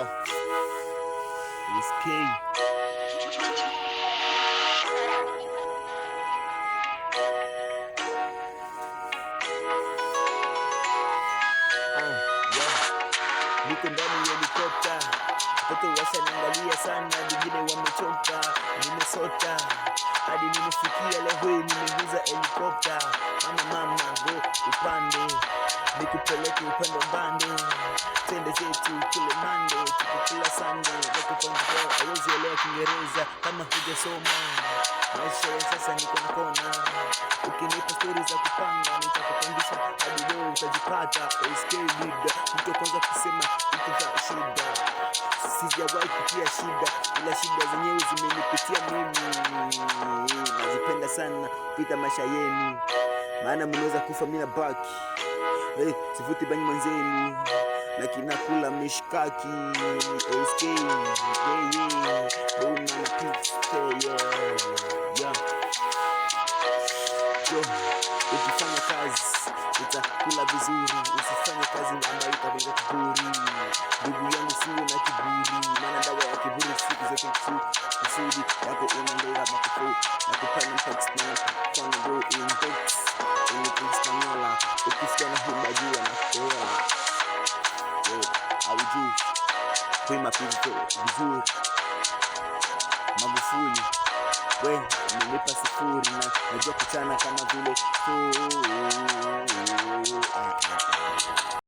Yeah. It's key. Niko ndani ya helikopta, watoto washaniangalia sana, wengine wamechoka, nimesota hadi nimefikia leo hii, nimeingiza helikopta. Mama go upande, nikupeleke upande wa mbande, twende zetu kule Mande, tukikula Sunday, nakupanga hawezi elewa Kiingereza kama hujasoma. Maisha ya sasa niko na kona, ukinipa stories za kupanga nitakupangisha hadi leo utajipata. SK leader, mtu kwanza kusema ikuta shida, sijawahi kupitia shida, ila shida zenyewe zimenipitia mimi. Nazipenda sana kupita maisha yenu, maana mnaweza kufa mimi na baki. Sivuti banyi mwenzenu na kinakula mishkaki. SK una pizza ukifanya kazi utakula vizuri, usifanye kazi ambayo itakuleta kiburi. Ndugu yangu siwe na kiburi, maana dawa ya kiburi siku zote kusudi yako unaendelea makufu na kupanda text na kufanya go in box in Espanyola. Ukisikia na himba jua na kuoa aujui kuima pizza vizuri. Magufuli we umenipa sifuri na najua kuchana kama vile